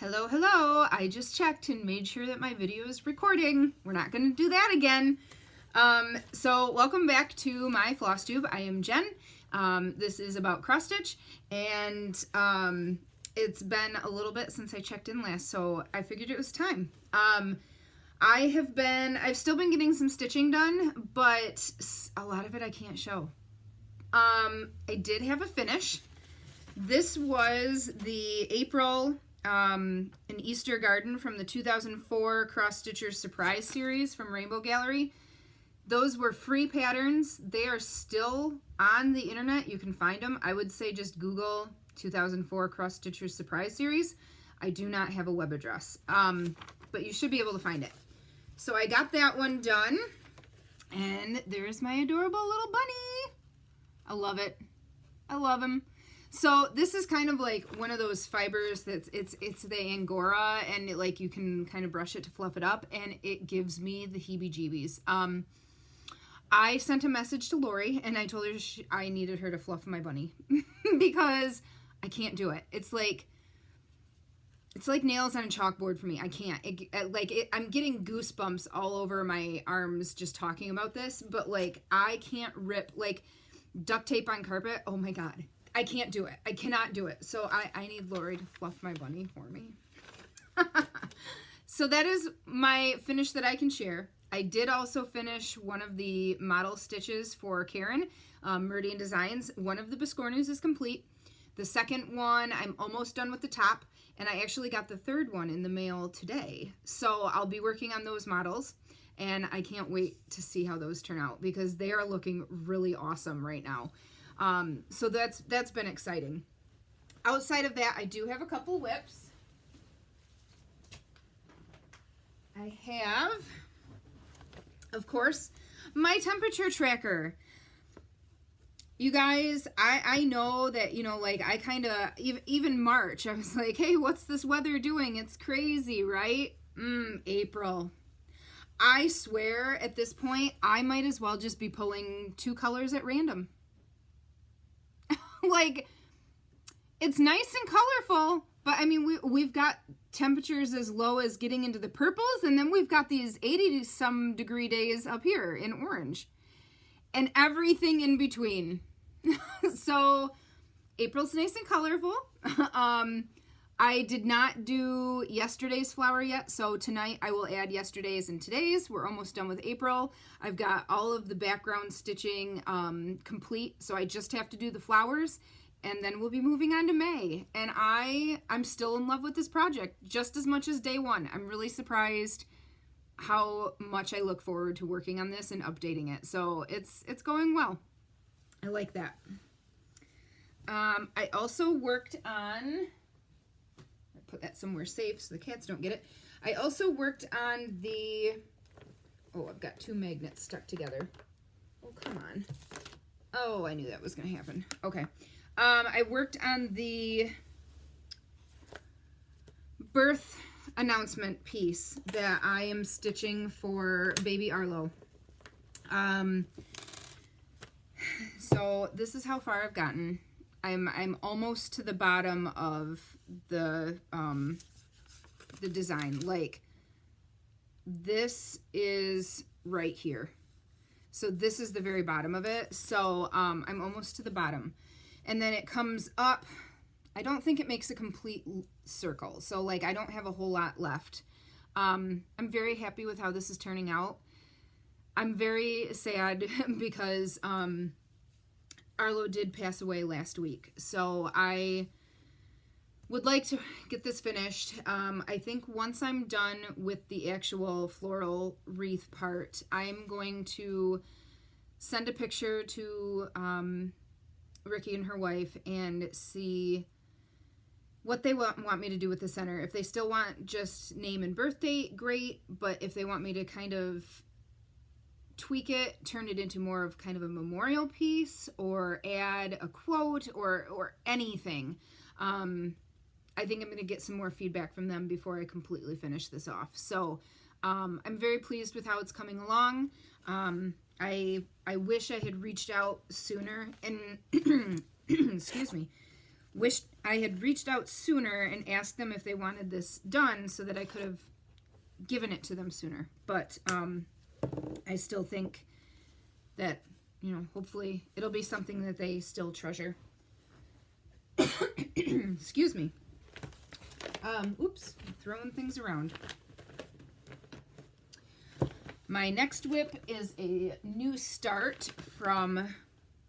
Hello, hello. I just checked and made sure that my video is recording. We're not going to do that again. So welcome back to my Flosstube. I am Jen. This is about cross stitch, and it's been a little bit since I checked in last, so I figured it was time. I've still been getting some stitching done, but a lot of it I can't show. I did have a finish. This was the April an Easter Garden from the 2004 Cross Stitchers Surprise Series from Rainbow Gallery. Those were free patterns. They are still on the internet. You can find them. I would say just Google 2004 Cross Stitchers Surprise Series. I do not have a web address, but you should be able to find it. So I got that one done, and there's my adorable little bunny. I love it. I love him. So this is kind of like one of those fibers that's it's the Angora, and like you can kind of brush it to fluff it up, and it gives me the heebie-jeebies. I sent a message to Lori, and I told her I needed her to fluff my bunny because I can't do it. It's like nails on a chalkboard for me. I can't. I'm getting goosebumps all over my arms just talking about this, but like I can't rip like duct tape on carpet. Oh my God. I can't do it. I cannot do it. So I need Lori to fluff my bunny for me. So that is my finish that I can share. I did also finish one of the model stitches for Karen, Meridian Designs. One of the biscornus is complete. The second one, I'm almost done with the top, and I actually got the third one in the mail today. So I'll be working on those models, and I can't wait to see how those turn out because they are looking really awesome right now. So that's been exciting. Outside of that, I do have a couple whips. I have, of course, my temperature tracker. You guys, I know that, you know, like I kind of, even March, I was like, hey, what's this weather doing? It's crazy, right? April. I swear at this point, I might as well just be pulling two colors at random. Like, it's nice and colorful, but I mean, we've got temperatures as low as getting into the purples, and then we've got these 80 some degree days up here in orange, and everything in between. So April's nice and colorful. I did not do yesterday's flower yet, so tonight I will add yesterday's and today's. We're almost done with April. I've got all of the background stitching complete, so I just have to do the flowers, and then we'll be moving on to May. And I'm still in love with this project, just as much as day one. I'm really surprised how much I look forward to working on this and updating it. So it's going well. I like that. I also worked on... put that somewhere safe so the cats don't get it. I also worked on the, oh, I've got two magnets stuck together. Oh, come on. Oh, I knew that was going to happen. Okay. I worked on the birth announcement piece that I am stitching for baby Arlo. So this is how far I've gotten. I'm almost to the bottom of the design. Like, this is right here. So this is the very bottom of it. So I'm almost to the bottom. And then it comes up. I don't think it makes a complete circle. So like I don't have a whole lot left. I'm very happy with how this is turning out. I'm very sad because Arlo did pass away last week, so I would like to get this finished. I think once I'm done with the actual floral wreath part, I'm going to send a picture to Ricky and her wife and see what they want me to do with the center. If they still want just name and birth date, great, but if they want me to kind of tweak it, turn it into more of kind of a memorial piece, or add a quote or anything. I think I'm going to get some more feedback from them before I completely finish this off. So I'm very pleased with how it's coming along. I wish I had reached out sooner and excuse me, Wished I had reached out sooner and asked them if they wanted this done so that I could have given it to them sooner. But I still think that, you know, hopefully it'll be something that they still treasure. Excuse me. Oops, I'm throwing things around. My next WIP is a new start from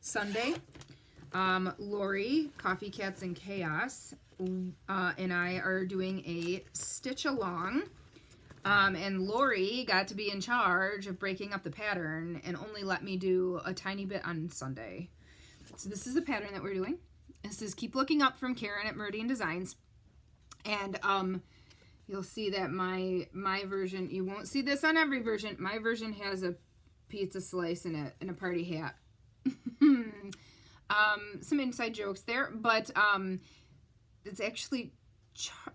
Sunday. Lori, Coffee Cats and Chaos, and I are doing a stitch along. And Lori got to be in charge of breaking up the pattern and only let me do a tiny bit on Sunday. So this is the pattern that we're doing. This is Keep Looking Up from Karen at Meridian Designs. And you'll see that my version, you won't see this on every version. My version has a pizza slice in it and a party hat. Some inside jokes there, but it's actually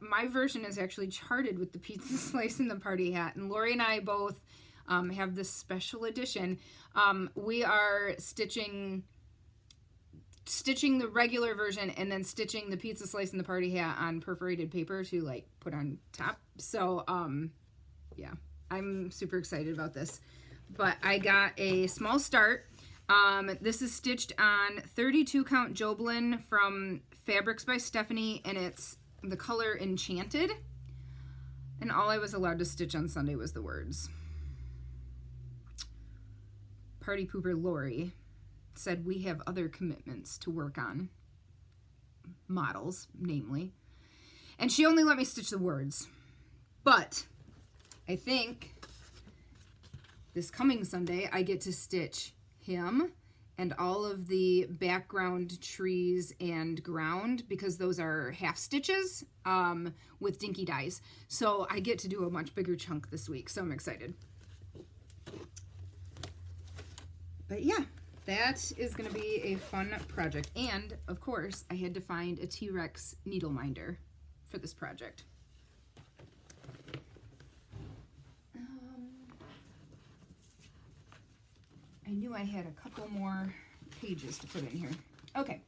my version is actually charted with the pizza slice and the party hat. And Lori and I both have this special edition. We are stitching the regular version and then stitching the pizza slice and the party hat on perforated paper to like put on top. So yeah, I'm super excited about this. But I got a small start. This is stitched on 32 count Joblin from Fabrics by Stephanie, and it's the color Enchanted. And all I was allowed to stitch on Sunday was the words. Party Pooper Lori said we have other commitments to work on. Models, namely. And she only let me stitch the words. But I think this coming Sunday I get to stitch him and all of the background trees and ground, because those are half stitches with dinky dyes. So I get to do a much bigger chunk this week, so I'm excited. But yeah, that is going to be a fun project. And of course, I had to find a T-Rex needle minder for this project. I knew I had a couple more pages to put in here. Okay,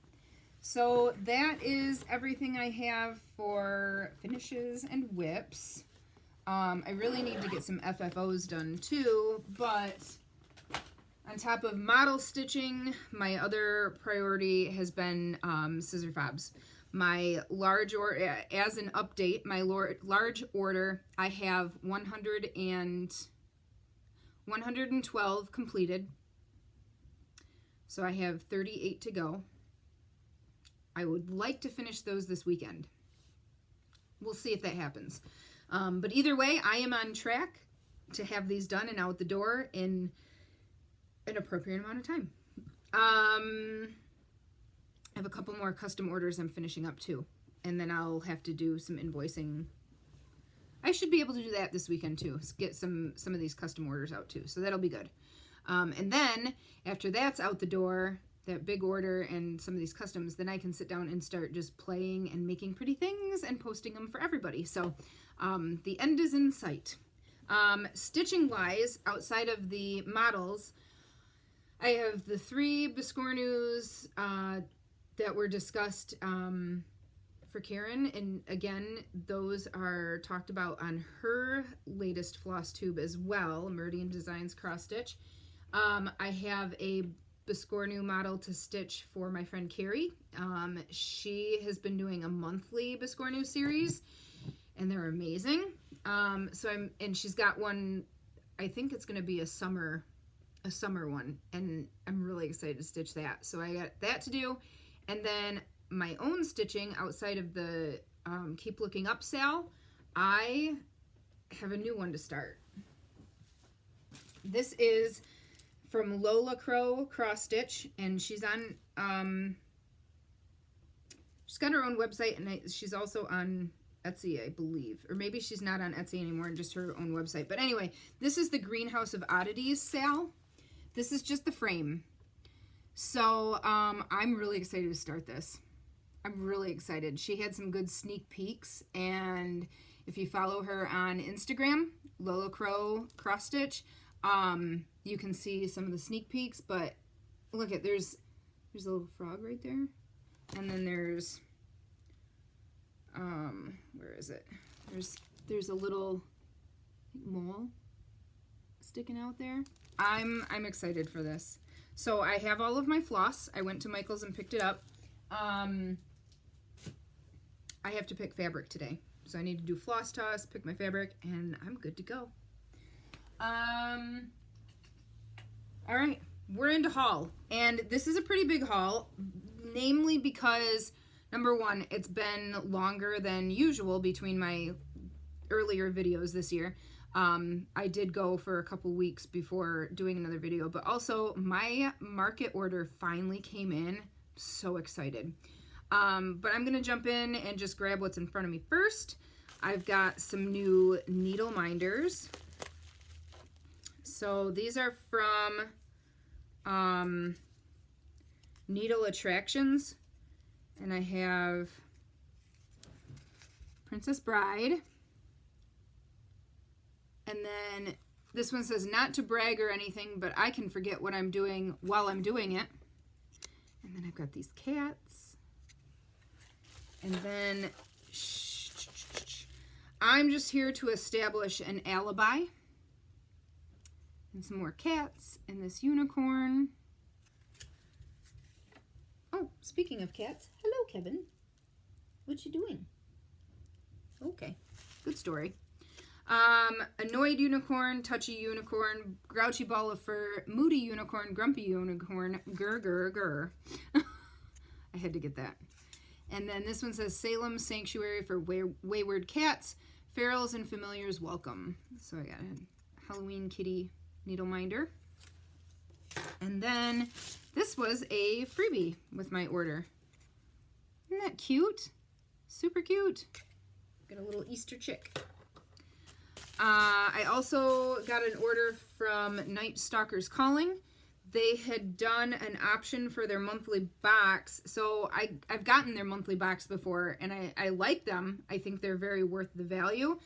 so that is everything I have for finishes and whips. I really need to get some FFOs done too, but on top of model stitching, my other priority has been scissor fobs. My large order, as an update, my large order, I have 112 completed. So I have 38 to go. I would like to finish those this weekend. We'll see if that happens. But either way, I am on track to have these done and out the door in an appropriate amount of time. I have a couple more custom orders I'm finishing up too. And then I'll have to do some invoicing. I should be able to do that this weekend too. Get some of these custom orders out too. So that'll be good. And then after that's out the door, that big order and some of these customs, then I can sit down and start just playing and making pretty things and posting them for everybody. So the end is in sight. Stitching wise, outside of the models, I have the 3 Biscornus that were discussed for Karen. And again, those are talked about on her latest Flosstube as well, Meridian Designs Cross Stitch. I have a Biscornu model to stitch for my friend Carrie. She has been doing a monthly Biscornu series, and they're amazing. And she's got one, I think it's going to be a summer one, and I'm really excited to stitch that. So I got that to do, and then my own stitching outside of the Keep Looking Up sale, I have a new one to start. This is from Lola Crow Cross Stitch, and she's on she's got her own website, and she's also on Etsy, I believe, or maybe she's not on Etsy anymore and just her own website. But anyway, this is the Greenhouse of Oddities sale. This is just the frame. So I'm really excited to start this. I'm really excited. She had some good sneak peeks, and if you follow her on Instagram, Lola Crow Cross Stitch, you can see some of the sneak peeks. But look at, there's a little frog right there, and then there's where is it? There's a little mole sticking out there. I'm excited for this. So I have all of my floss. I went to Michael's and picked it up. I have to pick fabric today. So I need to do floss toss, pick my fabric, and I'm good to go. All right, we're into haul. And this is a pretty big haul, namely because, number one, it's been longer than usual between my earlier videos this year. I did go for a couple weeks before doing another video, but also my market order finally came in. So excited. But I'm going to jump in and just grab what's in front of me first. I've got some new needle minders. So these are from Needle Attractions, and I have Princess Bride. And then this one says, not to brag or anything, but I can forget what I'm doing while I'm doing it. And then I've got these cats. And then I'm just here to establish an alibi. And some more cats and this unicorn. Oh, speaking of cats, hello, Kevin. What you doing? Okay, good story. Annoyed unicorn, touchy unicorn, grouchy ball of fur, moody unicorn, grumpy unicorn, grr, grr, grr. I had to get that. And then this one says Salem Sanctuary for Wayward Cats, Ferals and Familiars Welcome. So I got a Halloween kitty needle minder. And then this was a freebie with my order. Isn't that cute? Super cute. Got a little Easter chick. I also got an order from Night Stalkers Calling. They had done an option for their monthly box. So I've gotten their monthly box before, and I like them. I think they're very worth the value,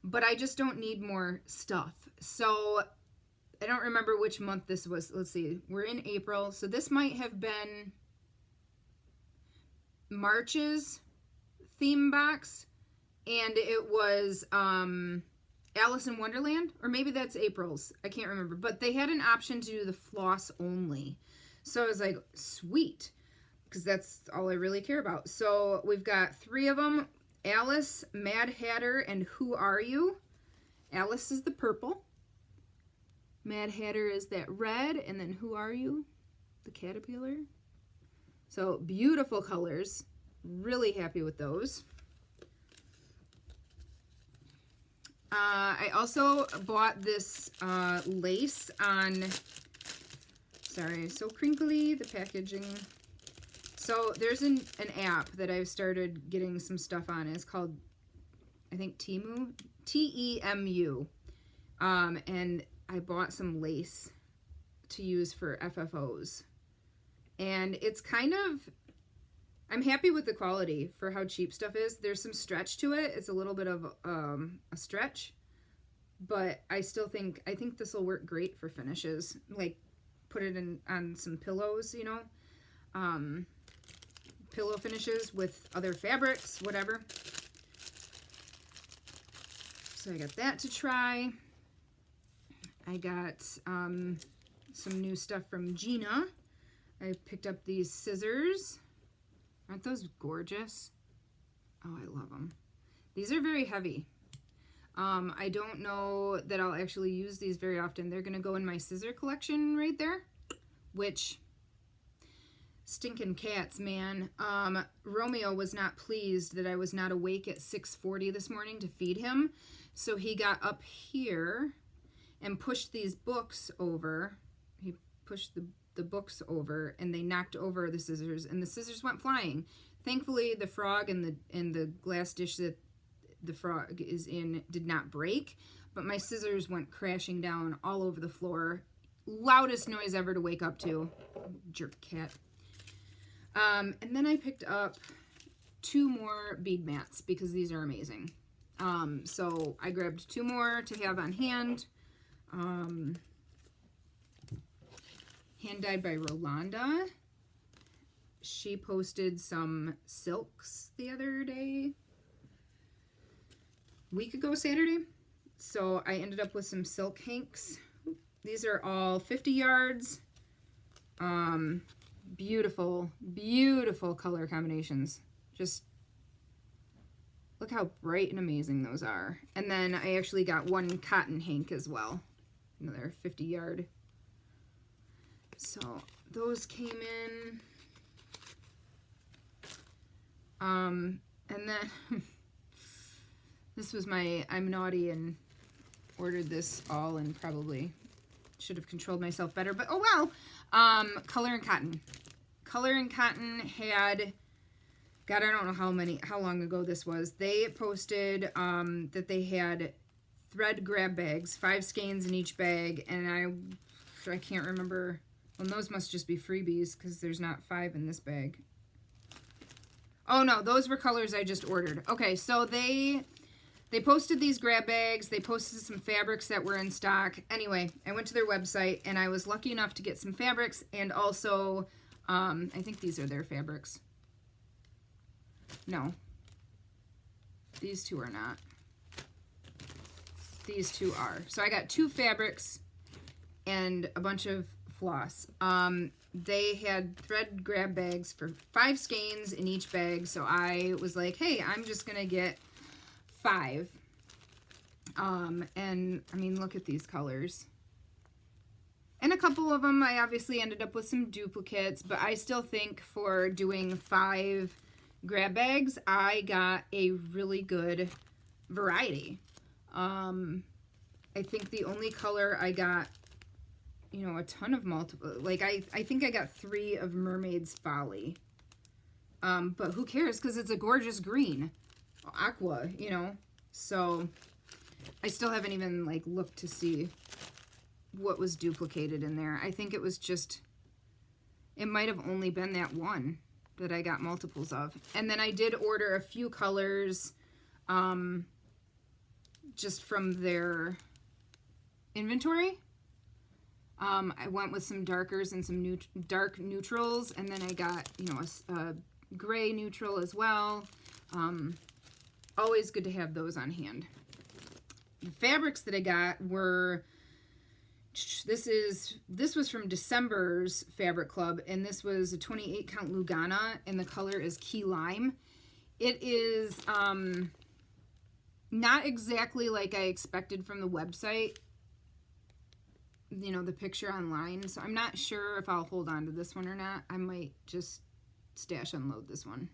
but I just don't need more stuff. So I don't remember which month this was. Let's see. We're in April. So this might have been March's theme box, and it was Alice in Wonderland, or maybe that's April's. I can't remember, but they had an option to do the floss only. So I was like, sweet, because that's all I really care about. So we've got 3 of them: Alice, Mad Hatter, and Who Are You? Alice is the purple. Mad Hatter is that red, and then Who Are You? The caterpillar. So beautiful colors. Really happy with those. I also bought this lace on, sorry, so crinkly, the packaging. So there's an app that I've started getting some stuff on. It's called, I think, Temu, T-E-M-U. And I bought some lace to use for FFOs. And it's kind of, I'm happy with the quality for how cheap stuff is. There's some stretch to it. It's a little bit of a stretch, but I think this will work great for finishes. Like, put it on some pillows, you know, pillow finishes with other fabrics, whatever. So I got that to try. I got some new stuff from Gina. I picked up these scissors. Aren't those gorgeous? Oh, I love them. These are very heavy. I don't know that I'll actually use these very often. They're going to go in my scissor collection right there, which, stinking cats, man. Romeo was not pleased that I was not awake at 6:40 this morning to feed him. So he got up here and pushed these books over. He pushed the books over, and they knocked over the scissors, and the scissors went flying. Thankfully, the frog and the glass dish that the frog is in did not break, but my scissors went crashing down all over the floor. Loudest noise ever to wake up to. Jerk cat. And then I picked up 2 more bead mats because these are amazing. So I grabbed 2 more to have on hand. Hand dyed by Rolanda. She posted some silks the other day. week ago Saturday. So I ended up with some silk hanks. These are all 50 yards. Beautiful, beautiful color combinations. Just look how bright and amazing those are. And then I actually got one cotton hank as well. Another 50 yard. So those came in. And then this was I'm naughty and ordered this all and probably should have controlled myself better, but oh well. Color and Cotton. Color and Cotton had, God, I don't know how long ago this was. They posted that they had thread grab bags, 5 skeins in each bag, and I can't remember. Well, those must just be freebies because there's not 5 in this bag. Oh no, those were colors I just ordered. Okay, so they posted these grab bags. They posted some fabrics that were in stock. Anyway, I went to their website and I was lucky enough to get some fabrics and also, I think these are their fabrics. No, these two are not. These two are. So I got 2 fabrics and a bunch of floss. They had thread grab bags for 5 skeins in each bag. So I was like, hey, I'm just going to get 5. And I mean, look at these colors. And a couple of them, I obviously ended up with some duplicates, but I still think for doing 5 grab bags, I got a really good variety. I think the only color I got, you know, a ton of multiple, like I think I got 3 of Mermaid's Folly. But who cares? Because it's a gorgeous green. Aqua, you know. So I still haven't even like looked to see what was duplicated in there. I think it was just, it might have only been that one that I got multiples of. And then I did order a few colors just from their inventory. I went with some darkers and some dark neutrals, and then I got, you know, a gray neutral as well. Always good to have those on hand. The fabrics that I got were, this was from December's Fabric Club, and this was a 28 count Lugana, and the color is Key Lime. It is not exactly like I expected from the website, you know, the picture online, so I'm not sure if I'll hold on to this one or not. I might just stash unload this one.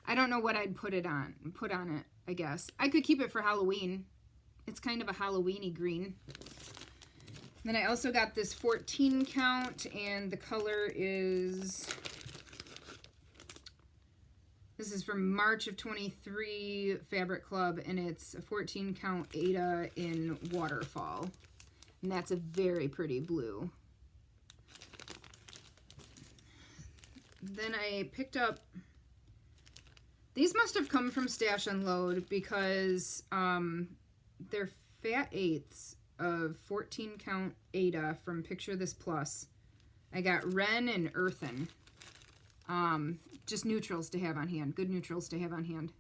I don't know what I'd put on it, I guess. I could keep it for Halloween. It's kind of a Halloween-y green. Then I also got this 14 count, and the color is, this is from March of 23 Fabric Club, and it's a 14 count Ada in Waterfall. And that's a very pretty blue. Then I picked up, these must have come from Stash Unload because they're fat eighths of 14 count Ada from Picture This Plus. I got Wren and Earthen. Just neutrals to have on hand. Good neutrals to have on hand.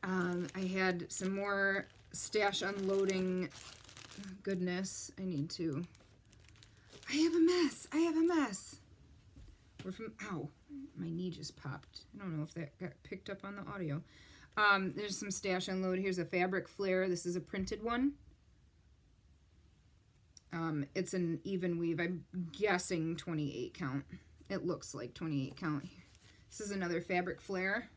I had some more Stash Unloading goodness. I have a mess. We're from, ow, my knee just popped. I don't know if that got picked up on the audio. There's some Stash Unload. Here's a Fabric Flare. This is a printed one. It's an even weave. I'm guessing 28 count. It looks like 28 count. This is another Fabric Flare.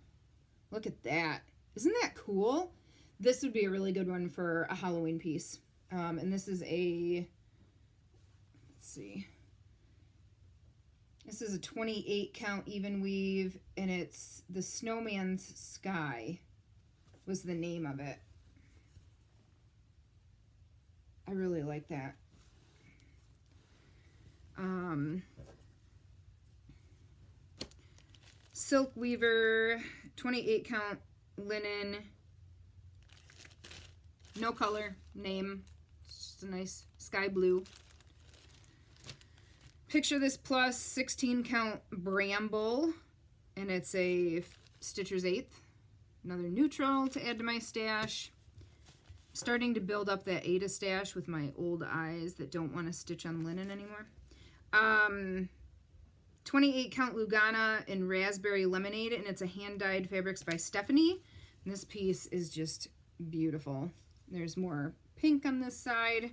Look at that. Isn't that cool? This would be a really good one for a Halloween piece. And this is a, let's see. This is a 28 count even weave, and it's the Snowman's Sky was the name of it. I really like that. Silk Weaver, 28 count linen, no color, name, just a nice sky blue. Picture This Plus, 16 count Bramble, and it's a Stitcher's 8th. Another neutral to add to my stash. I'm starting to build up that Ada stash with my old eyes that don't want to stitch on linen anymore. 28 count Lugana in Raspberry Lemonade, and it's a hand-dyed fabrics by Stephanie. And this piece is just beautiful. There's more pink on this side.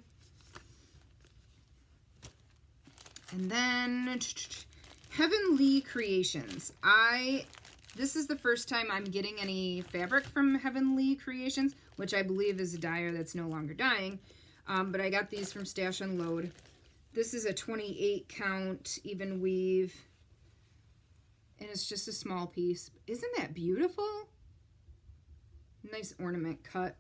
And then Heavenly Creations. This is the first time I'm getting any fabric from Heavenly Creations, which I believe is a dyer that's no longer dyeing. But I got these from Stash Unload. This is a 28 count even weave. And it's just a small piece. Isn't that beautiful? Nice ornament cut.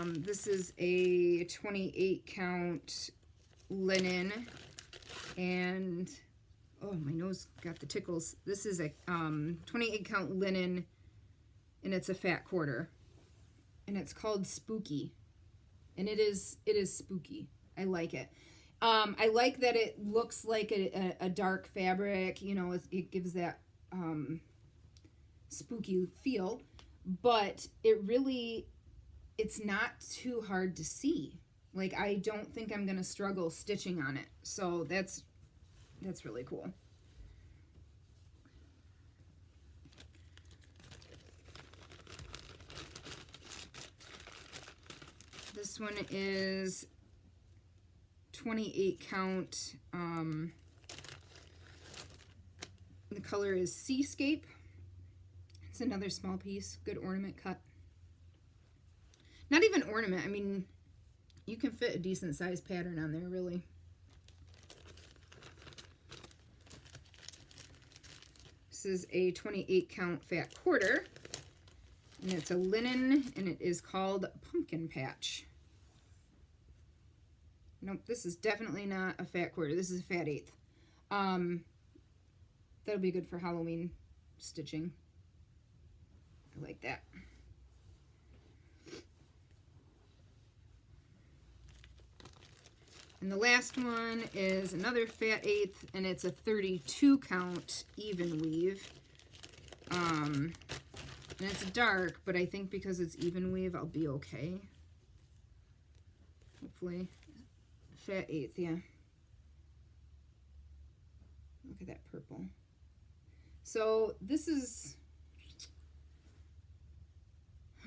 This is a 28 count linen, and oh, my nose got the tickles. This is a 28 count linen, and it's a fat quarter, and it's called Spooky, and it is spooky. I like it. I like that it looks like a dark fabric. You know, it gives that spooky feel, but it's not too hard to see. Like, I don't think I'm gonna struggle stitching on it. So that's really cool. This one is 28 count. The color is Seascape. It's another small piece, good ornament cut. Not even ornament, I mean, you can fit a decent sized pattern on there, really. This is a 28 count fat quarter, and it's a linen, and it is called Pumpkin Patch. Nope, this is definitely not a fat quarter. This is a fat eighth. That'll be good for Halloween stitching. I like that. And the last one is another fat eighth, and it's a 32 count even weave. And it's dark, but I think because it's even weave, I'll be okay. Hopefully. Fat eighth, yeah. Look at that purple. So this is,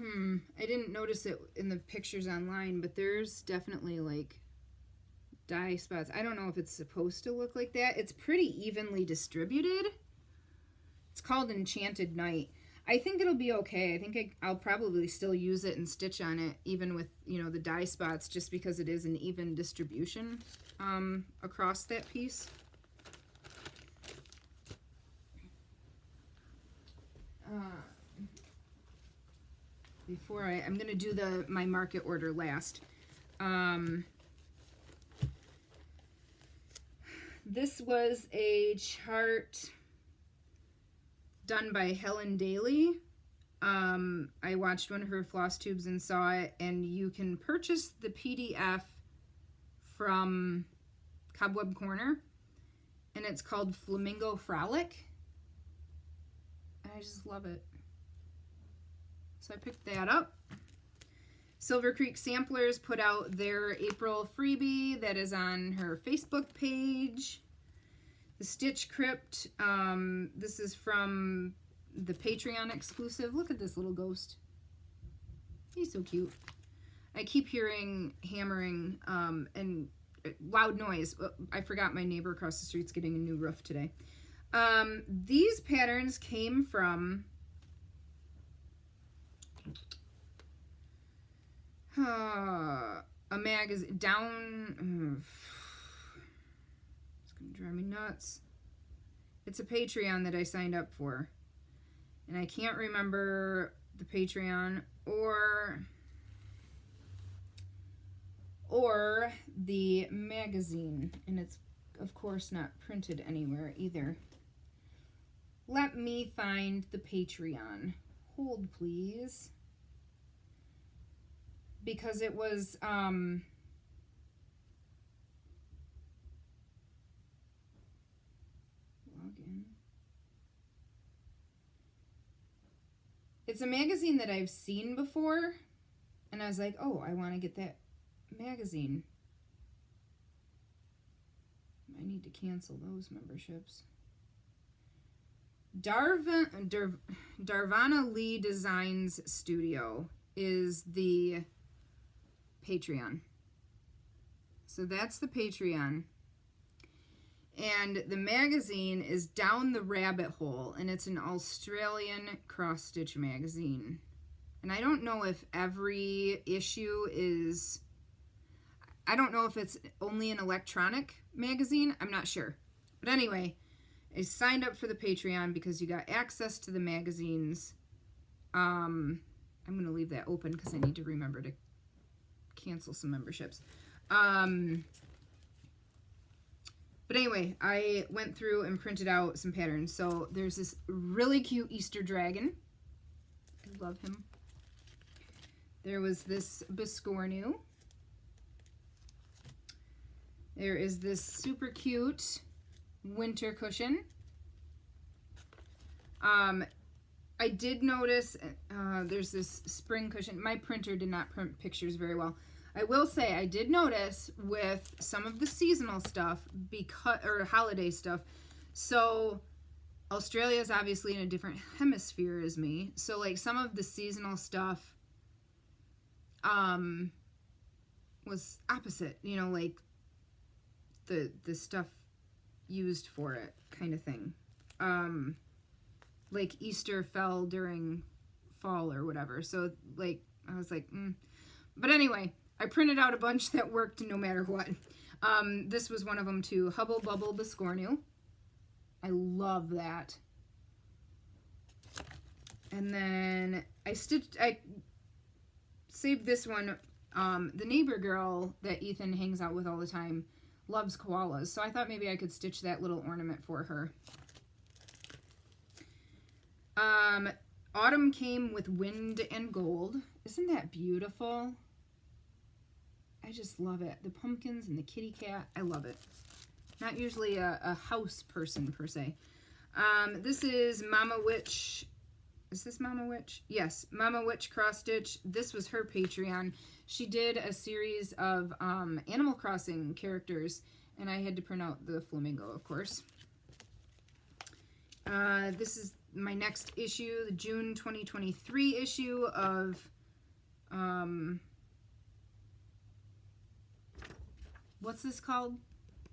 I didn't notice it in the pictures online, but there's definitely like dye spots. I don't know if it's supposed to look like that. It's pretty evenly distributed. It's called Enchanted Night. I think it'll be okay. I think I'll probably still use it and stitch on it, even with, you know, the dye spots, just because it is an even distribution across that piece. Before I'm going to do my market order last. This was a chart done by Helen Daly. I watched one of her Flosstubes and saw it, and you can purchase the PDF from Cobweb Corner, and it's called Flamingo Frolic. I just love it. So I picked that up. Silver Creek Samplers put out their April freebie that is on her Facebook page. The Stitch Crypt, this is from the Patreon exclusive. Look at this little ghost. He's so cute. I keep hearing hammering and loud noise. I forgot my neighbor across the street's getting a new roof today. These patterns came from a magazine down. It's gonna drive me nuts. It's a Patreon that I signed up for, and I can't remember the Patreon or the magazine, and it's of course not printed anywhere either. Let me find the Patreon. Hold, please. Because it was, log in. It's a magazine that I've seen before, and I was like, oh, I want to get that magazine. I need to cancel those memberships. Darvana Lee Designs Studio is the Patreon. So that's the Patreon. And the magazine is Down the Rabbit Hole, and it's an Australian cross-stitch magazine. And I don't know if every issue is... I don't know if it's only an electronic magazine. I'm not sure. But anyway, I signed up for the Patreon because you got access to the magazines. I'm going to leave that open because I need to remember to cancel some memberships. But anyway, I went through and printed out some patterns. So there's this really cute Easter dragon. I love him. There was this biscornu. There is this super cute winter cushion. I did notice there's this spring cushion. My printer did not print pictures very well. I will say I did notice with some of the seasonal stuff or holiday stuff. So Australia is obviously in a different hemisphere as me. So like some of the seasonal stuff was opposite, you know, like the stuff used for it kind of thing. Like Easter fell during fall or whatever. So like I was like, But anyway, I printed out a bunch that worked no matter what. This was one of them too. Hubble Bubble Biscornu. I love that. And then I saved this one. The neighbor girl that Ethan hangs out with all the time loves koalas. So I thought maybe I could stitch that little ornament for her. Autumn came with Wind and Gold. Isn't that beautiful? I just love it. The pumpkins and the kitty cat. I love it. Not usually a house person per se. This is Mama Witch. Is this Mama Witch? Yes, Mama Witch Cross Stitch. This was her Patreon. She did a series of Animal Crossing characters, and I had to print out the flamingo, of course. This is my next issue, the June 2023 issue of what's this called?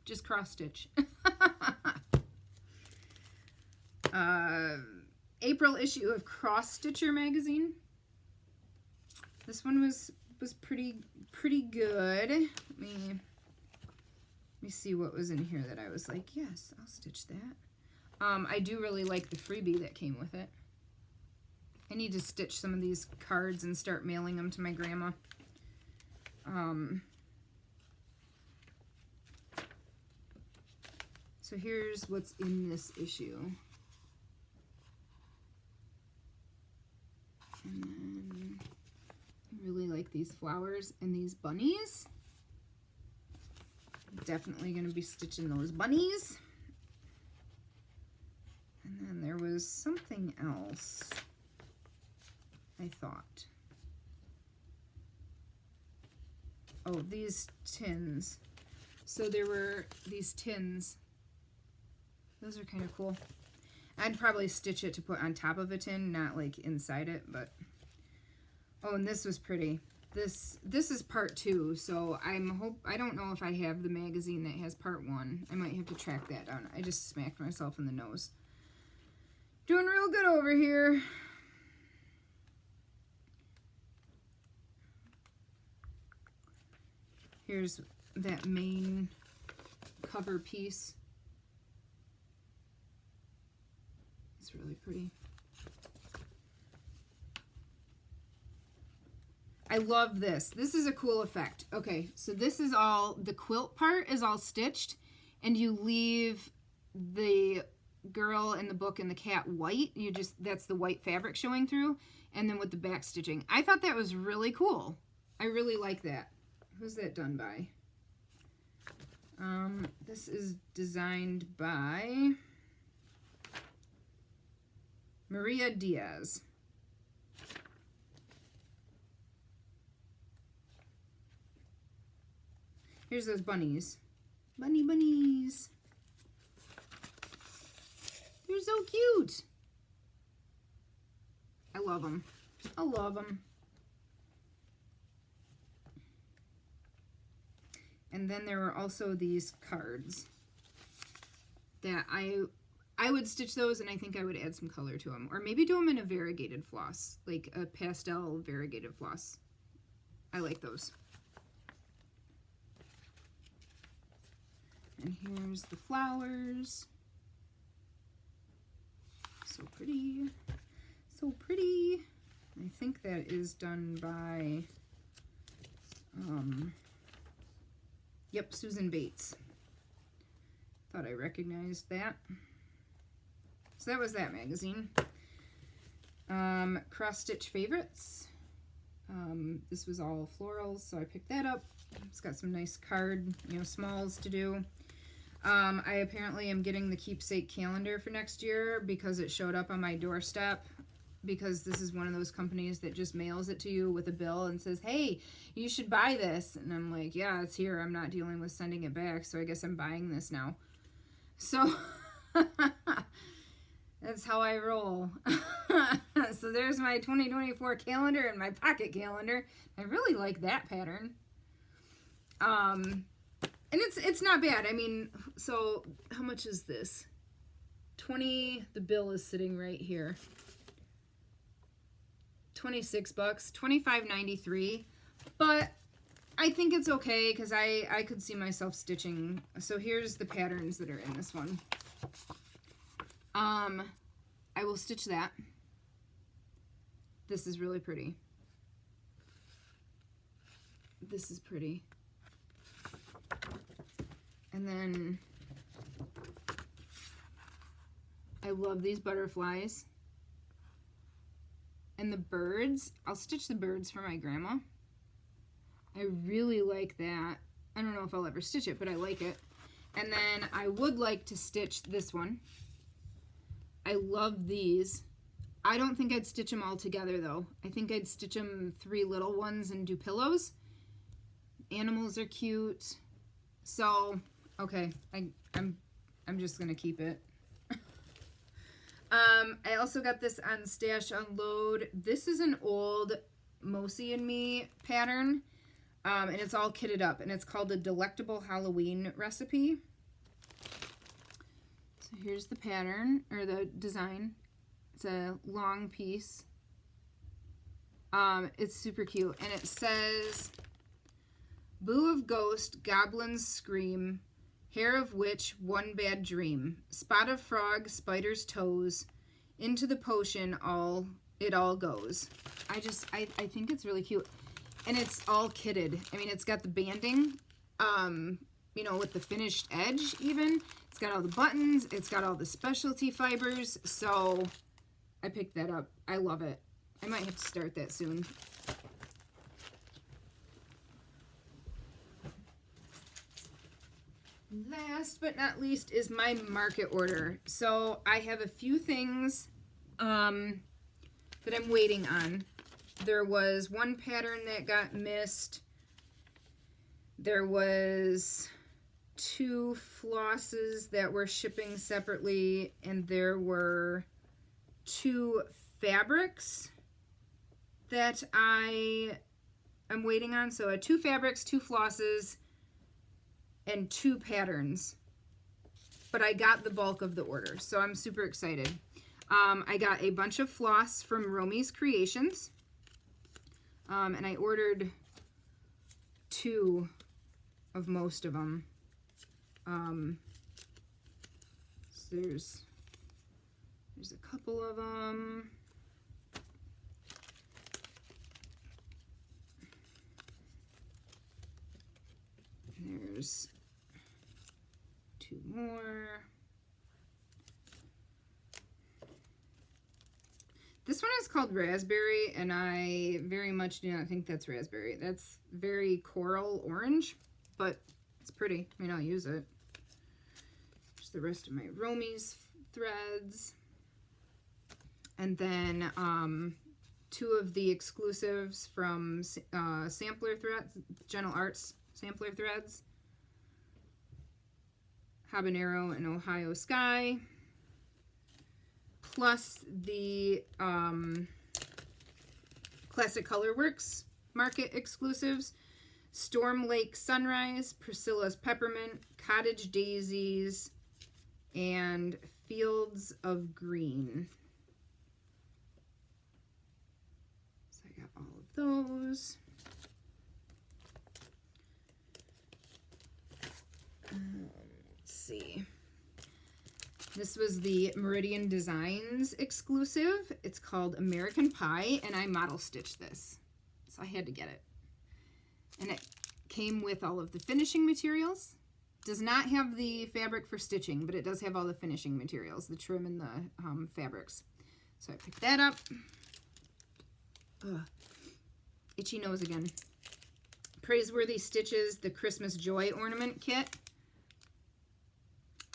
Just cross stitch. April issue of Cross Stitcher magazine. This one was pretty good. Let me see what was in here that I was like, yes, I'll stitch that. I do really like the freebie that came with it. I need to stitch some of these cards and start mailing them to my grandma. So here's what's in this issue. And then I really like these flowers and these bunnies. Definitely going to be stitching those bunnies. And then there was something else, I thought. Oh, these tins. So there were these tins. Those are kind of cool. I'd probably stitch it to put on top of a tin, not like inside it, but... Oh, and this was pretty. This is part 2, so I don't know if I have the magazine that has part 1. I might have to track that down. I just smacked myself in the nose. Doing real good over here. Here's that main cover piece. It's really pretty. I love this. This is a cool effect. Okay, so this is all, the quilt part is all stitched, and you leave the girl in the book and the cat white. That's the white fabric showing through, and then with the back stitching. I thought that was really cool. I really like that. Who's that done by? This is designed by Maria Diaz. Here's those bunnies. Bunnies. They're so cute. I love them. I love them. And then there were also these cards that I would stitch those, and I think I would add some color to them. Or maybe do them in a variegated floss, like a pastel variegated floss. I like those. And here's the flowers. So pretty. So pretty. I think that is done by, yep, Susan Bates. Thought I recognized that. So that was that magazine. Cross Stitch Favorites. This was all florals, so I picked that up. It's got some nice card, smalls to do. I apparently am getting the keepsake calendar for next year because it showed up on my doorstep, because this is one of those companies that just mails it to you with a bill and says, hey, you should buy this. And I'm like, yeah, it's here. I'm not dealing with sending it back, so I guess I'm buying this now. So that's how I roll. So there's my 2024 calendar and my pocket calendar. I really like that pattern. And it's not bad. I mean, so how much is this? The bill is sitting right here. $26, $25.93. But I think it's okay because I could see myself stitching. So here's the patterns that are in this one. I will stitch that. This is really pretty. This is pretty. And then I love these butterflies. And the birds, I'll stitch the birds for my grandma. I really like that. I don't know if I'll ever stitch it, but I like it. And then I would like to stitch this one. I love these. I don't think I'd stitch them all together though. I think I'd stitch them 3 little ones and do pillows. Animals are cute. So, okay, I'm just gonna keep it. I also got this on Stash Unload. This is an old Mosi and Me pattern, and it's all kitted up, and it's called the Delectable Halloween Recipe. So here's the pattern, or the design. It's a long piece. It's super cute, and it says, Boo of ghost, goblins scream, hair of witch, one bad dream, spot of frog, spider's toes, into the potion it all goes. I think it's really cute. And it's all kitted. I mean, it's got the banding, with the finished edge even. It's got all the buttons. It's got all the specialty fibers. So I picked that up. I love it. I might have to start that soon. Last but not least is my market order. So I have a few things that I'm waiting on. There was one pattern that got missed. There was 2 flosses that were shipping separately, and there were 2 fabrics that I am waiting on. So 2 fabrics, 2 flosses, and 2 patterns, but I got the bulk of the order, so I'm super excited. I got a bunch of floss from Romy's Creations, and I ordered 2 of most of them. So there's a couple of them. There's 2 more. This one is called Raspberry, and I very much do not think that's raspberry. That's very coral orange, but it's pretty. I mean, I'll use it. Just the rest of my Romy's threads. And then 2 of the exclusives from Sampler Threads, Gentle Arts Sampler Threads. Habanero and Ohio Sky, plus the Classic Colorworks Market exclusives, Storm Lake Sunrise, Priscilla's Peppermint, Cottage Daisies, and Fields of Green. So I got all of those. Let's see. This was the Meridian Designs exclusive. It's called American Pie, and I model stitched this. So I had to get it. And it came with all of the finishing materials. Does not have the fabric for stitching, but it does have all the finishing materials, the trim and the fabrics. So I picked that up. Ugh. Itchy nose again. Praiseworthy Stitches, the Christmas Joy Ornament Kit.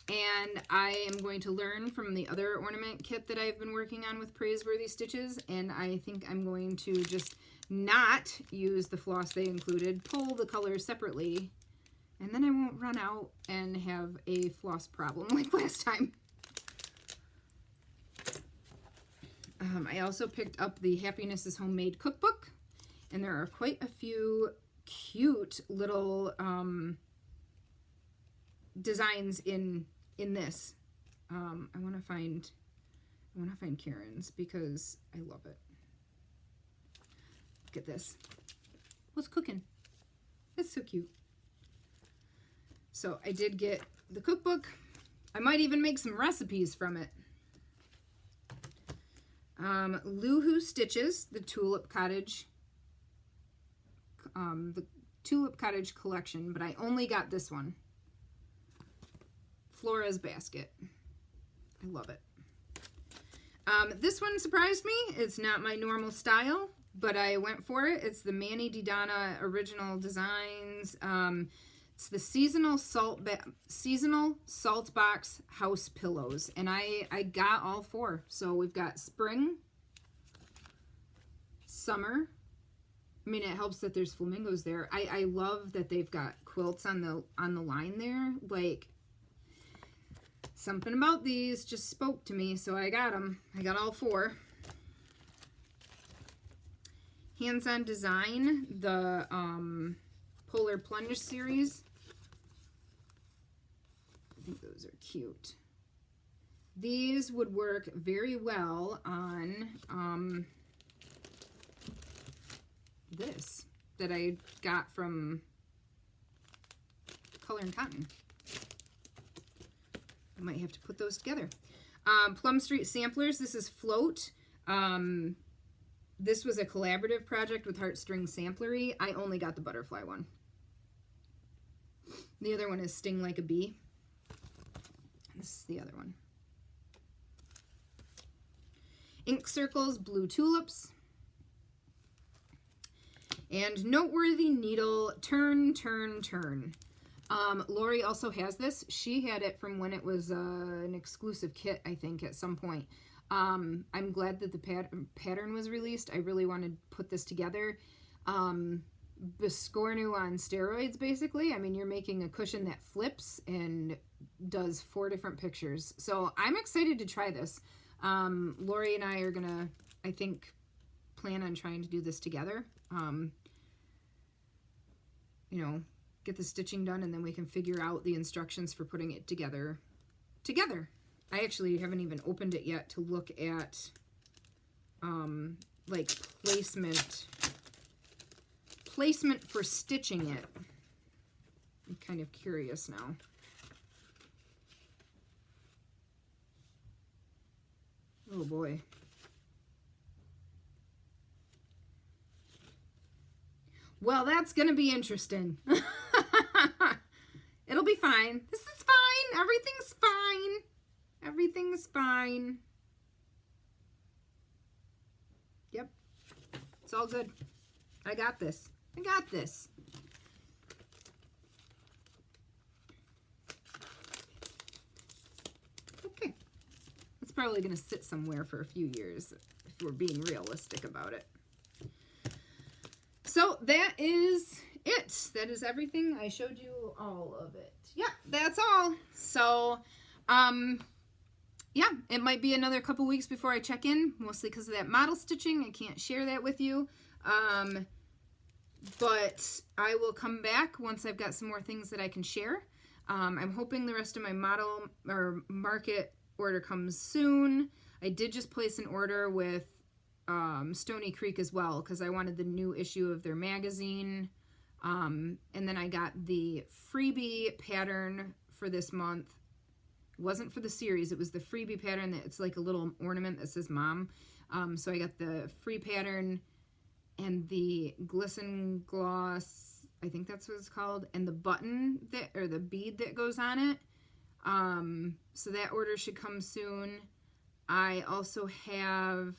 And I am going to learn from the other ornament kit that I've been working on with Praiseworthy Stitches, and I think I'm going to just not use the floss they included, pull the colors separately, and then I won't run out and have a floss problem like last time. I also picked up the Happiness is Homemade cookbook, and there are quite a few cute little designs in this. I want to find Karen's because I love it. Look at this. What's cooking? That's so cute. So I did get the cookbook. I might even make some recipes from it. Loohoo Stitches, the Tulip Cottage collection, but I only got this one. Flora's Basket. I love it. This one surprised me. It's not my normal style, but I went for it. It's the Manny DiDonna Original Designs. It's the Seasonal Salt Box House Pillows, and I got all four. So we've got spring, summer. I mean, it helps that there's flamingos there. I love that they've got quilts on the line there. Like, something about these just spoke to me, so I got them. I got all four. Hands-on Design, the Polar Plunge series. I think those are cute. These would work very well on this that I got from Color and Cotton. I might have to put those together. Plum Street Samplers. This is Float. This was a collaborative project with Heartstring Samplery. I only got the butterfly one. The other one is Sting Like a Bee. This is the other one. Ink Circles, Blue Tulips. And Noteworthy Needle, Turn, Turn, Turn. Lori also has this. She had it from when it was an exclusive kit, I think, at some point. I'm glad that the pattern was released. I really wanted to put this together. Biscornu on steroids, basically. I mean, you're making a cushion that flips and does 4 different pictures. So I'm excited to try this. Lori and I are going to, I think, plan on trying to do this together. You know, get the stitching done, and then we can figure out the instructions for putting it together. I actually haven't even opened it yet to look at like placement for stitching it. I'm kind of curious now. Oh boy. Well, that's going to be interesting. It'll be fine. This is fine. Everything's fine. Everything's fine. Yep. It's all good. I got this. I got this. Okay. It's probably going to sit somewhere for a few years if we're being realistic about it. So that is it. That is everything. I showed you all of it. Yeah, that's all. So, yeah, it might be another couple weeks before I check in, mostly because of that model stitching. I can't share that with you. But I will come back once I've got some more things that I can share. I'm hoping the rest of my model or market order comes soon. I did just place an order with Stony Creek as well because I wanted the new issue of their magazine. And then I got the freebie pattern for this month. It wasn't for the series, it was the freebie pattern that it's like a little ornament that says mom. So I got the free pattern and the glisten gloss, I think that's what it's called, and the button that, or the bead that goes on it. So that order should come soon. I also have,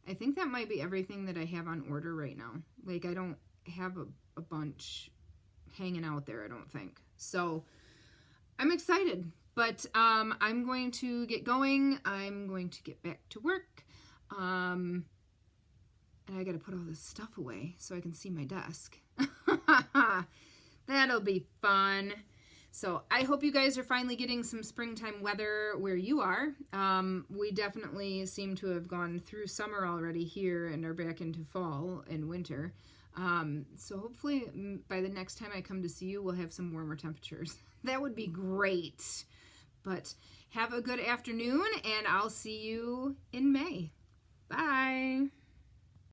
I think that might be everything that I have on order right now. Like, I don't have a bunch hanging out there, I don't think. So I'm excited, but I'm going to get going. I'm going to get back to work. And I got to put all this stuff away so I can see my desk. That'll be fun. So I hope you guys are finally getting some springtime weather where you are. We definitely seem to have gone through summer already here and are back into fall and winter. So hopefully by the next time I come to see you, we'll have some warmer temperatures. That would be great. But have a good afternoon, and I'll see you in May. Bye.